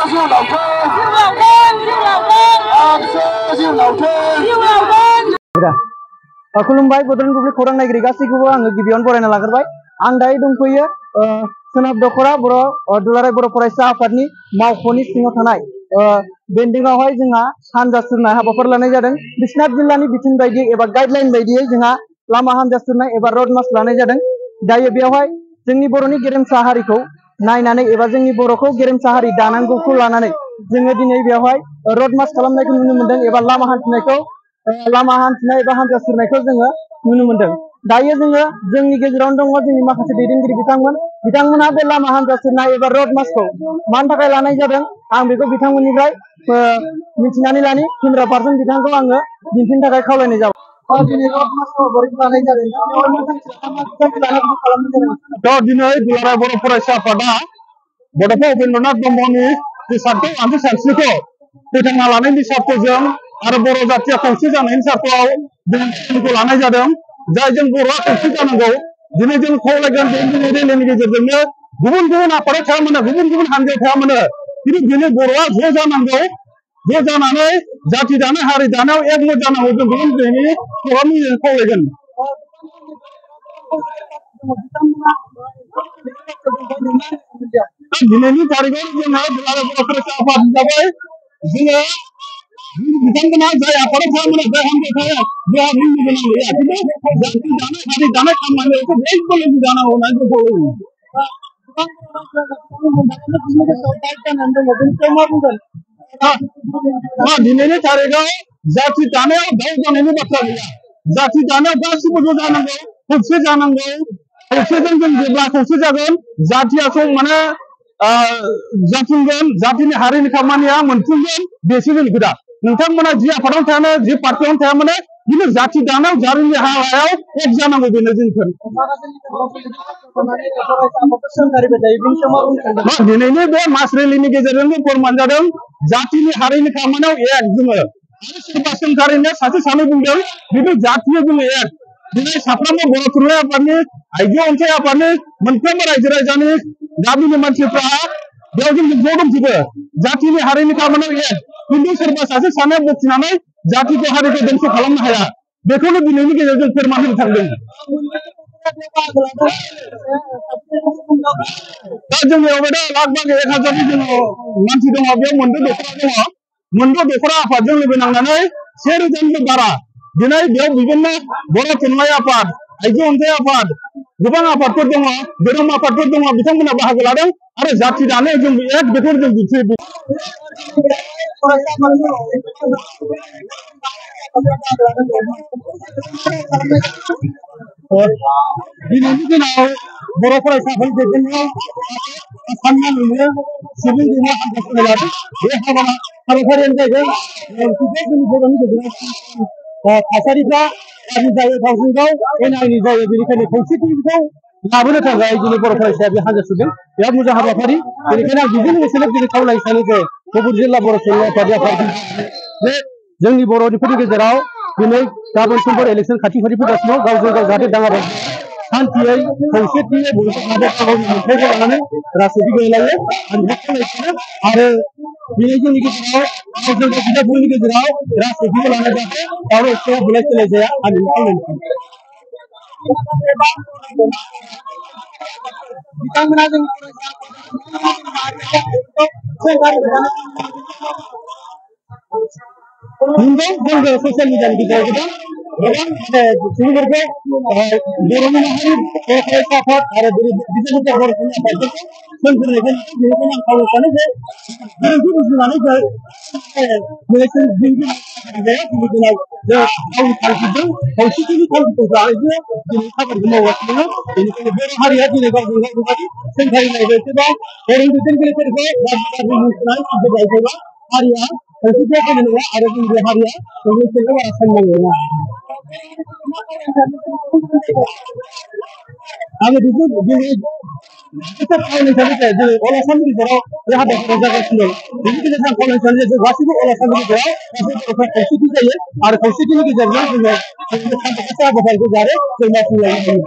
Diêu Lão Thơ. Diêu Lão Thơ. खुलुमबाय बड'लेण्ड बुब्लि खौरां नायगिरि गासैखौबो आङो गिबियावनो बरायना लाग्रोबाय। आं दायो दंफैयो सोनाब दख'रा दुलाराय बर' फरायसा आफादनि मावख'नि सिङाव थानाय बेन्दोंआवहाय जोंहा हानजा सुरनाय हाबाफारि लानाय जादों। बिश्वनाथ जिल्लानि बिथोन बायदियै एबा गाइडलाइन बायदियै जोंहा लामा हानजा सुरनाय एबा रड मार्च लानाय जादों। दायो बेवहाय जोंनि बर'नि गेरेमसा हारिखौ नायनानै एबा जोंनि बर'खौ गेरेमसा हारि दानांगौखौ लानानै जोङो दिनै बेवहाय रड मार्च खालामनायखौ नुनो मोन्दों एबा लामा हान्थिनाय एबा हानजा सुरनायखौ जोङो नुनो मोन्दों। दायो जोङो जोंनि गेजेरावनो दङ जोंनि माखासे दैदेनगिरि बिथांमोना बे लामा हानजा सुरनाय एबा रड मार्चखौ मानि थाखाय लानाय जादों आं बेखौ बिथांमोननिफ्राय मिथिनानै लानि। केमेरा पार्सन बिथांखौ आङो दिन्थिनो थाखाय खावलायनाय जाबाय। दिनै रड मार्चखौ बोरै लानाय जादों दिनै दुलाराय बर' फरायसा आफादा बड'फा उपेन्द्रनाथ ब्रह्मनि आंथि सानस्रिखौ फोथांना लानायनि सार्थ'जों आरो बर' जाथिया खौसे जानायनि सार्थ'आव जों लानाय जादों। जाय जों बर'आ खौसे जानांगौ दिनै जों खावलायगोन बे रेलिनि गेजेरजोंनो गुबुन गुबुन आफादाव थाया मानो गुबुन गुबुन हानजायाव थाया मानो खिन्थु दिनै बर'आ ज' जानांगौ। ज' जानानै जाथि दानाय हारि दानायाव एकमत जानांगौ जों गुबुन दिनैनि प्रग्रामनि खावलायगोन। दिनैनि तारिखआव जोङो दुलाराय बर' फरायसा आफाद हिसाबै जोङो बिथांमोना जाय आफादाव थाया मानो जाय हानजायाव थाया बेहा बुंनो गोनां गैया खिन्थु जाथि दानाय हारि दानाय खामानियावसो बयबो लोगो जानांगौ होननानै जों खावलायो। दिनैनि तारिखआव जाथि दानायाव दाउ जानायनि बाथ्रा गैया। जाथि दानायाव गासिबो ज' जानांगौ खौसे जानांगौ। खौसेजों जों जेब्ला खौसे जागोन जाथिया माने जाफुंगोन जातिनि हारिनि खामानिया मोनफुंगोन बेसो जोंनि खोथा। नोंथांमोना जि आफादावनो थाया मानो जि पार्टियावनो थाया मानो खिन्थु जाथि दानायाव जारिनि हायाव एक जानांगौ बेनो जोंफोर। दिनैनि बे मास रेलिनि गेजेरजों फोरमान जादों जातिनि हारिनि खामानियाव एक जोङो आरो सोरबा सोंखारिनो सासे सानै बुंदों खिन्थु जातिया जोङो एक। दिनै साफ्रोमबो बर' थुनलाइ आफादनि आइजो अनसाय आफादनि मोनफ्रोमबो रायजो राजानि गामिनि मानसिफ्रा बेयाव जों ज' दंजोबो जातिनि हारिनि खामानियाव एक। खिन्थु सोरबा सासे सानै बखिनानै जातिखौ हारिखौ दंस' खालामनो हाया बेखौनो दिनैनि गेजेरजों फोरमान होनो थांदों। दा जोंनियाव दा लाख 1000 जोङो मानसि दङ बेयाव मोनद' दख'रा दङ। मोनद' दख'रा आफादजों लोगो नांनानै 1000निबो बारा दिनै बेयाव बिभिन्न बर' थुनलाइ आफाद आइजो अनसाय आफाद गोबां आफादफोर दङ धोरोम आफादफोर दङ बिथांमोना बाहागो लादों आरो जाथि दानायाव जों एक बेखौ जों दिन्थियो। दिनैनि दिनाव बर' फरायसाफोर दैदेननायाव आसामनि मोनसे सुबुं दैमा हानजा सुरनाय लादों। बे हाबाफारियानो जाहैबाय जोंनि बर'नि गेजेराव थासारिफ्रा गाज्रि जायो गावजों गाव एना एनि जायो बेनिखायनो खौसेथिखौ लाबोनो थाखाय दिनै बर' फरायसाया बे हानजा सुरदों। बिराद मोजां हाबाफारि बेनिखायनो आं बेजों लोगोसेनो दिनै खावलायनो सानो जे गुबुन जिल्ला बर' थुनलाइ आफाद बे जोंनि बर'फोरनि गेजेराव दिनै गाबोन समफोर इलेक्सन खाथि फैगासिनो गावजों गाव जाहाथे दाङाबाजि शान्तियै खौसेथियै मोनथायखौ लानानै राजनिति गेलेलायो आरो दिनै जोंनि गेजेराव बिदाफोरनि गेजेराव राजनितिखौ लानाय जाहाथे दावराव दावसि बुलाय सोलाय जाया आं बेखौ खावलायनो बिथांमोना जों नंगौ जोंबो ससियेल मिडियानि गेजेराव गोबां सुबुंफोरखौ बर'नि माहारि फरायसा आफाद आरो बिजनेस बर' आफादफोरखौ सोंखारिनायखौ बेनिखायनो आं खावलायनो सानो जे गोरोन्थि बुजिनानै इलेक्सन जाया दिनै दिनाव जों गावनि थांखिजों खौसेथिनि थांखिखौ जानायजों दिनै खामानिखौ मावगासिनो दङ। बेनिखायनो बर' हारिया दिनै गावजों गाव बेबायदि सोंखारिनाय बायदिबा बर' दैदेनगिरिफोरखौ गाज्रि मुंख'नाय सामलायबा हारिया खौसेथिया फैनाय नङा आरो जोंनि हारिया खौसेथिखौ बारा साननाय नङा। आङो बेखौ दिनै खावलायनो सानो जे दिनै अल आसामनि गेजेराव बे हाबाफारिया जागासिनो दं। बेनि गेजेरजों आं खावलायनो सानो जे गासैबो अल आसामनि गेजेराव गासै बर'फ्रा खौसेथि जायो आरो खौसेथिनि गेजेरजों जोङो हाबाफारिखौ जाहाथे जों मावफुंलांनो हायो।